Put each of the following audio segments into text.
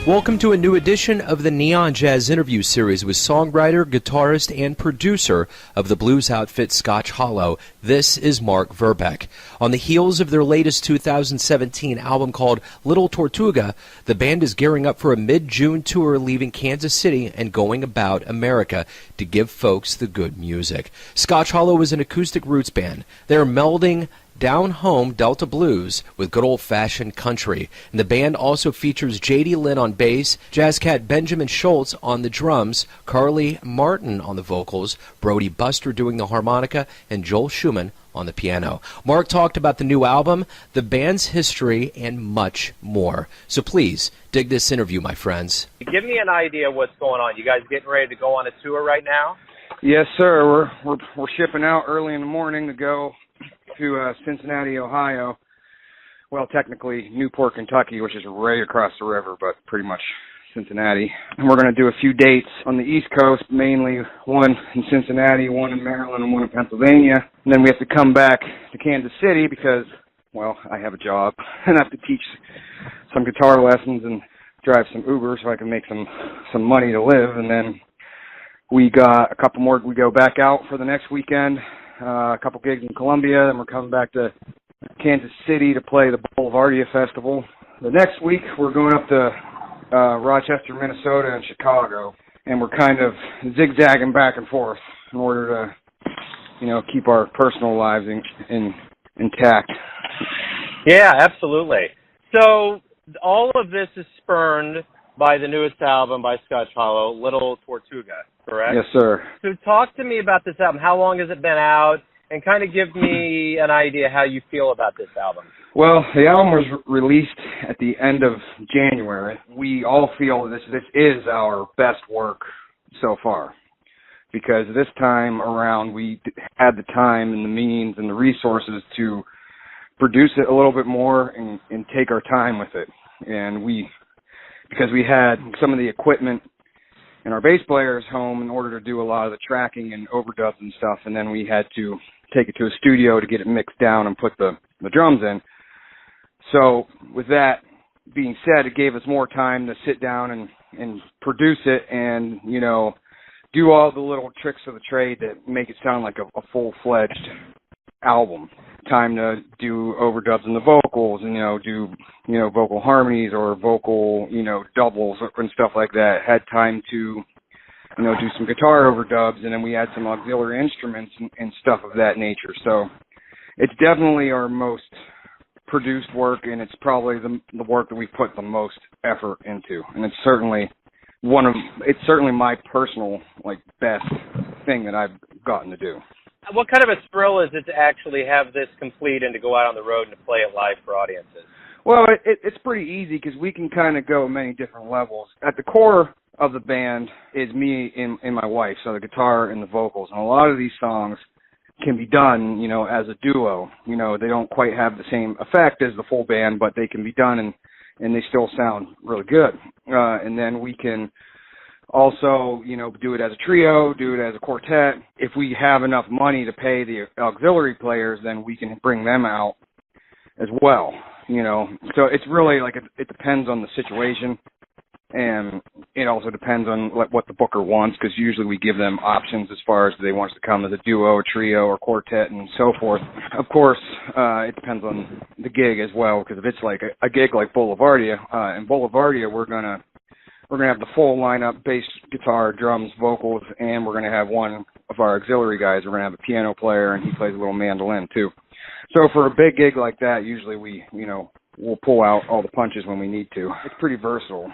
Welcome to a new edition of the Neon Jazz interview series with songwriter, guitarist, and producer of the Blues Outfit Scotch Hollow. This is Mark Verbeck. On the heels of their latest 2017 album called Little Tortuga, the band is gearing up for a mid-June tour leaving Kansas City and going about America to give folks the good music. Scotch Hollow is an acoustic roots band. They're melding down-home Delta blues with good old-fashioned country. And the band also features JD Linn on bass, jazz cat Benjamin Scholz on the drums, Carley Martin on the vocals, Brody Buster doing the harmonica, and Joel Schuman on the piano. Mark talked about the new album, the band's history, and much more. So please, dig this interview, my friends. Give me an idea of what's going on. You guys getting ready to go on a tour right now? Yes, sir. We're shipping out early in the morning to go to Cincinnati, Ohio. Well, technically Newport, Kentucky, which is right across the river, but pretty much Cincinnati. And we're going to do a few dates on the East Coast, mainly one in Cincinnati, one in Maryland, and one in Pennsylvania. And then we have to come back to Kansas City because, well, I have a job and I have to teach some guitar lessons and drive some Uber so I can make some money to live. And then we got a couple more. We go back out for the next weekend. A couple gigs in Columbia, then we're coming back to Kansas City to play the Boulevardia Festival. The next week, we're going up to Rochester, Minnesota, and Chicago, and we're kind of zigzagging back and forth in order to, keep our personal lives intact. Yeah, absolutely. So all of this is spurned by the newest album by Scotch Hollow, Little Tortuga, correct? Yes, sir. So talk to me about this album. How long has it been out? And kind of give me an idea how you feel about this album. Well, the album was released at the end of January. We all feel this is our best work so far because this time around we had the time and the means and the resources to produce it a little bit more and take our time with it. And because we had some of the equipment in our bass player's home in order to do a lot of the tracking and overdubs and stuff, and then we had to take it to a studio to get it mixed down and put the drums in. So with that being said, it gave us more time to sit down and produce it and, do all the little tricks of the trade that make it sound like a full-fledged album. Time to do overdubs in the vocals and, do vocal harmonies or vocal, doubles and stuff like that. Had time to, do some guitar overdubs, and then we had some auxiliary instruments and stuff of that nature. So it's definitely our most produced work, and it's probably the work that we put the most effort into. And it's certainly my personal, best thing that I've gotten to do. What kind of a thrill is it to actually have this complete and to go out on the road and to play it live for audiences? Well, it's pretty easy because we can kind of go many different levels. At the core of the band is me and my wife, so the guitar and the vocals. And a lot of these songs can be done, as a duo. They don't quite have the same effect as the full band, but they can be done and they still sound really good. And then we can also, do it as a trio, do it as a quartet. If we have enough money to pay the auxiliary players, then we can bring them out as well, So it's really it depends on the situation, and it also depends on what the booker wants, because usually we give them options as far as they want us to come as a duo, a trio, or quartet, and so forth. Of course, it depends on the gig as well, because if it's like a gig like Boulevardia, in Boulevardia we're gonna have the full lineup: bass, guitar, drums, vocals, and we're gonna have one of our auxiliary guys. We're gonna have a piano player, and he plays a little mandolin too. So for a big gig like that, usually we'll pull out all the punches when we need to. It's pretty versatile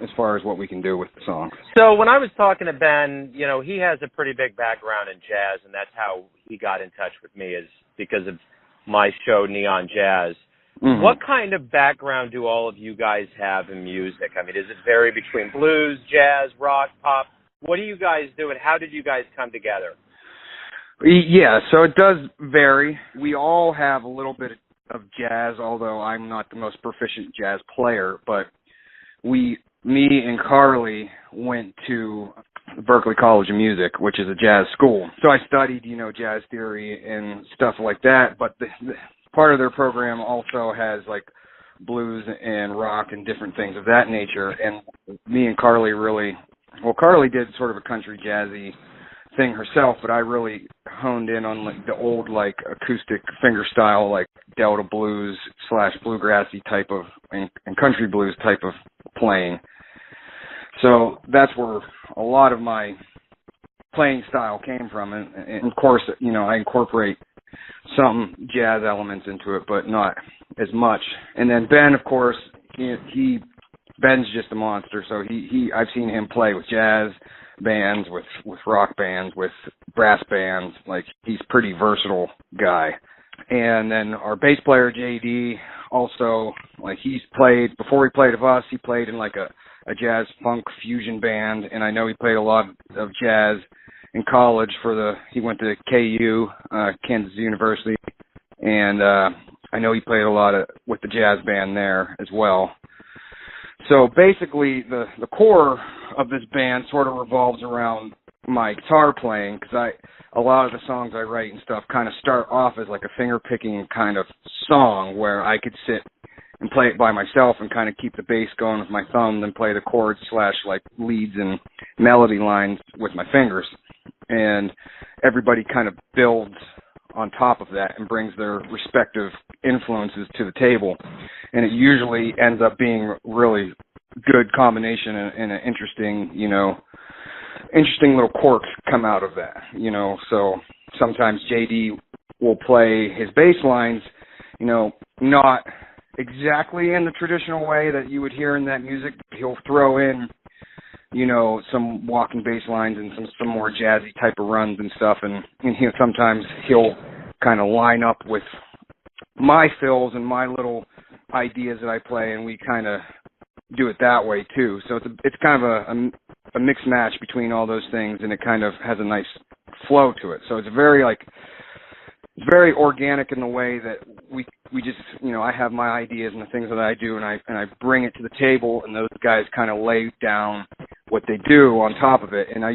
as far as what we can do with the songs. So when I was talking to Ben, he has a pretty big background in jazz, and that's how he got in touch with me, is because of my show Neon Jazz. Mm-hmm. What kind of background do all of you guys have in music? I mean, does it vary between blues, jazz, rock, pop? What do you guys do, and how did you guys come together? Yeah, so it does vary. We all have a little bit of jazz, although I'm not the most proficient jazz player, but me and Carley went to Berklee College of Music, which is a jazz school. So I studied, jazz theory and stuff like that, but the part of their program also has blues and rock and different things of that nature. And me and Carley Carley did sort of a country jazzy thing herself, but I really honed in on like the old like acoustic fingerstyle, like Delta blues / bluegrassy type of and country blues type of playing. So that's where a lot of my playing style came from, and of course, you know, I incorporate some jazz elements into it, but not as much. And then Ben, of course, Ben's just a monster. So I've seen him play with jazz bands, with rock bands, with brass bands. Like, he's a pretty versatile guy. And then our bass player JD also, like, before he played with us, he played in like a jazz funk fusion band, and I know he played a lot of jazz in college he went to KU, Kansas University, and I know he played a lot with the jazz band there as well. So basically, the core of this band sort of revolves around my guitar playing, because a lot of the songs I write and stuff kind of start off as like a finger-picking kind of song where I could sit and play it by myself and kind of keep the bass going with my thumb, then play the chords / like leads and melody lines with my fingers. And everybody kind of builds on top of that and brings their respective influences to the table. And it usually ends up being really good combination and an interesting little quirks come out of that, you know. So sometimes JD will play his bass lines, you know, not exactly in the traditional way that you would hear in that music. He'll throw in, you know, some walking bass lines and some more jazzy type of runs and stuff, and sometimes he'll kind of line up with my fills and my little ideas that I play, and we kind of do it that way too. So it's kind of a mixed match between all those things, and it kind of has a nice flow to it. So it's very organic in the way that we just, you know, I have my ideas and the things that I do, and I bring it to the table, and those guys kind of lay down what they do on top of it. And I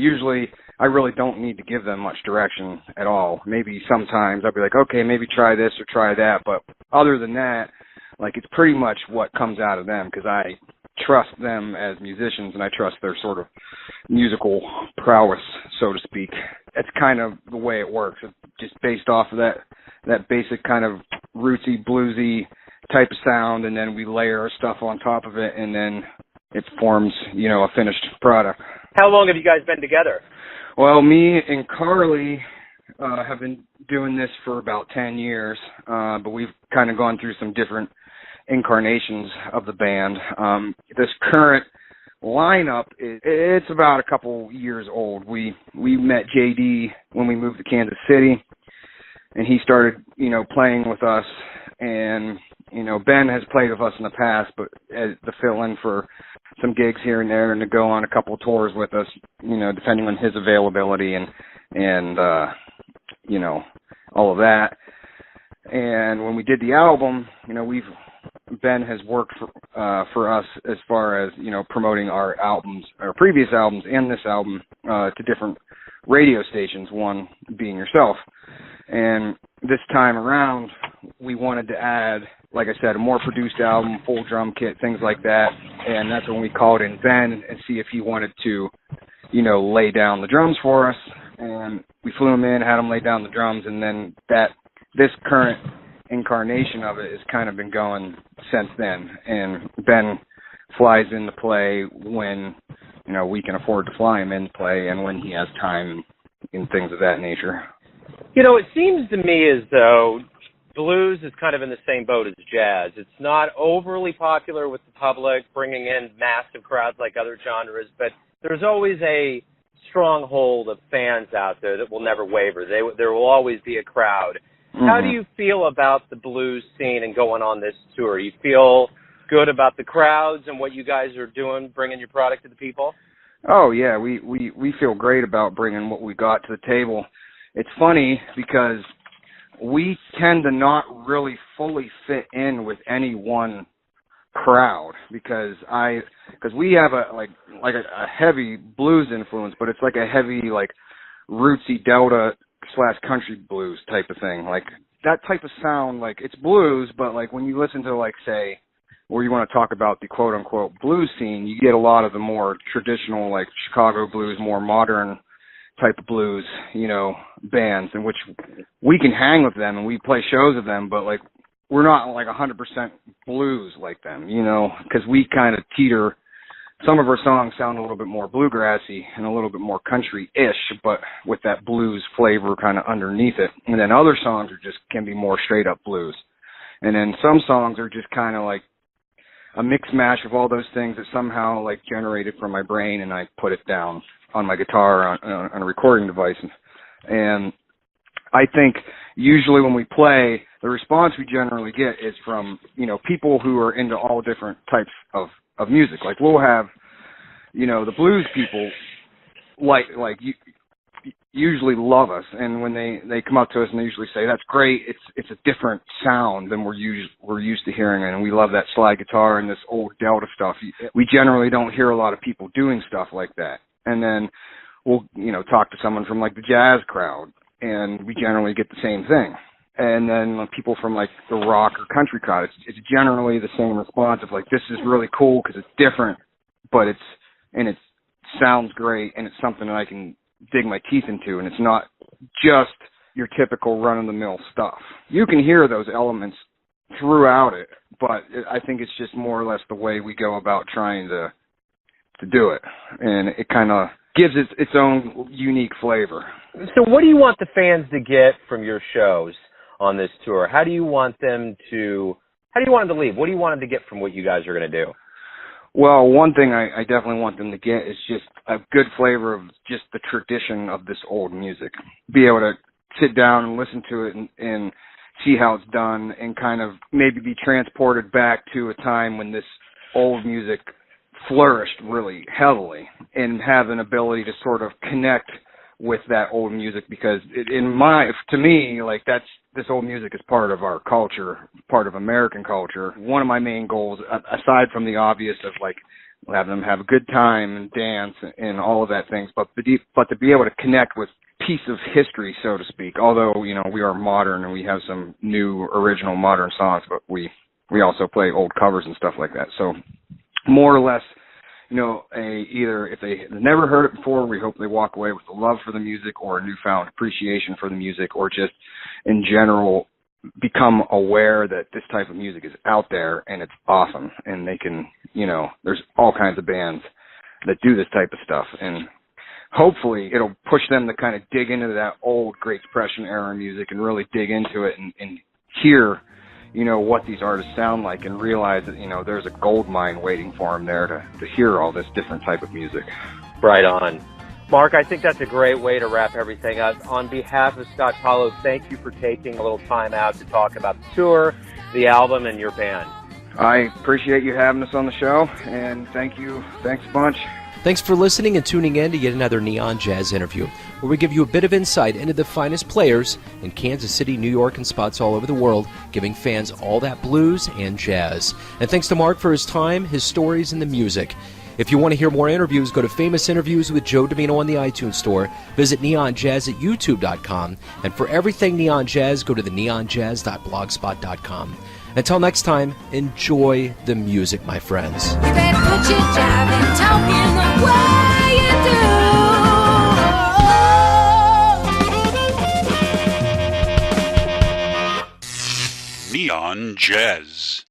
really don't need to give them much direction at all. Maybe sometimes I'll be like, okay, maybe try this or try that, but other than that, like, it's pretty much what comes out of them, because I trust them as musicians, and I trust their sort of musical prowess, so to speak. That's kind of the way it works. It's just based off of that basic kind of rootsy, bluesy type of sound, and then we layer our stuff on top of it, and then it forms, you know, a finished product. How long have you guys been together? Well, me and Carley have been doing this for about 10 years, but we've kind of gone through some different incarnations of the band. This current lineup, it's about a couple years old. We met JD when we moved to Kansas City, and he started, you know, playing with us. And, you know, Ben has played with us in the past, but as the fill-in for some gigs here and there, and to go on a couple of tours with us, you know, depending on his availability and you know, all of that. And when we did the album, you know, Ben has worked for us as far as, you know, promoting our previous albums and this album to different radio stations, one being yourself. And this time around, we wanted to add, like I said, a more produced album, full drum kit, things like that. And that's when we called in Ben and see if he wanted to, you know, lay down the drums for us. And we flew him in, had him lay down the drums, and then this current incarnation of it has kind of been going since then. And Ben flies into play when, you know, we can afford to fly him into play, and when he has time and things of that nature. You know, it seems to me as though blues is kind of in the same boat as jazz. It's not overly popular with the public, bringing in massive crowds like other genres, but there's always a stronghold of fans out there that will never waver. There will always be a crowd. Mm-hmm. How do you feel about the blues scene and going on this tour? You feel good about the crowds and what you guys are doing, bringing your product to the people? Oh, yeah, we feel great about bringing what we got to the table. It's funny because we tend to not really fully fit in with any one crowd because we have a heavy blues influence, but it's like a heavy, like, rootsy Delta / country blues type of thing. Like, that type of sound, like, it's blues, but like when you listen to, like, say, or you want to talk about the quote-unquote blues scene, you get a lot of the more traditional, like Chicago blues, more modern type of blues, bands, in which we can hang with them and we play shows with them, but, like, we're not, like, 100% blues like them, because we kind of teeter. Some of our songs sound a little bit more bluegrassy and a little bit more country-ish, but with that blues flavor kind of underneath it. And then other songs can be more straight-up blues. And then some songs are just kind of like a mix mash of all those things that somehow like generated from my brain, and I put it down on my guitar on a recording device. And I think usually when we play, the response we generally get is from, people who are into all different types of music. Like we'll have, the blues people usually love us, and when they come up to us and they usually say, "That's great. It's a different sound than we're used to hearing, and we love that slide guitar and this old Delta stuff." We generally don't hear a lot of people doing stuff like that. And then we'll talk to someone from like the jazz crowd, and we generally get the same thing. And then people from like the rock or country crowd, it's generally the same response of like, "This is really cool because it's different, but it sounds great, and it's something that I can dig my teeth into, and it's not just your typical run-of-the-mill stuff." You can hear those elements throughout it, but I think it's just more or less the way we go about trying to do it, and it kind of gives it its own unique flavor. So what do you want the fans to get from your shows on this tour? How do you want them to leave? What do you want them to get from what you guys are going to do? Well, one thing I definitely want them to get is just a good flavor of just the tradition of this old music. Be able to sit down and listen to it and see how it's done, and kind of maybe be transported back to a time when this old music flourished really heavily, and have an ability to sort of connect with that old music, because to me, like this old music is part of our culture, part of American culture. One of my main goals, aside from the obvious of like having them have a good time and dance and all of that things, but to be able to connect with piece of history, so to speak. Although we are modern and we have some new original modern songs, but we also play old covers and stuff like that. So more or less, either if they never heard it before, we hope they walk away with a love for the music or a newfound appreciation for the music, or just in general become aware that this type of music is out there and it's awesome, and they can, there's all kinds of bands that do this type of stuff, and hopefully it'll push them to kind of dig into that old Great Depression era music and really dig into it and hear what these artists sound like, and realize that, there's a gold mine waiting for them there to hear all this different type of music. Right on. Mark, I think that's a great way to wrap everything up. On behalf of Scotch Hollow, thank you for taking a little time out to talk about the tour, the album, and your band. I appreciate you having us on the show, and thanks a bunch. Thanks for listening and tuning in to yet another Neon Jazz interview, where we give you a bit of insight into the finest players in Kansas City, New York, and spots all over the world, giving fans all that blues and jazz. And thanks to Mark for his time, his stories, and the music. If you want to hear more interviews, go to Famous Interviews with Joe Domino on the iTunes Store, visit neonjazz at youtube.com, and for everything Neon Jazz, go to the neonjazz.blogspot.com. Until next time, enjoy the music, my friends. You better put your jiving talking the way you do. Neon Jazz.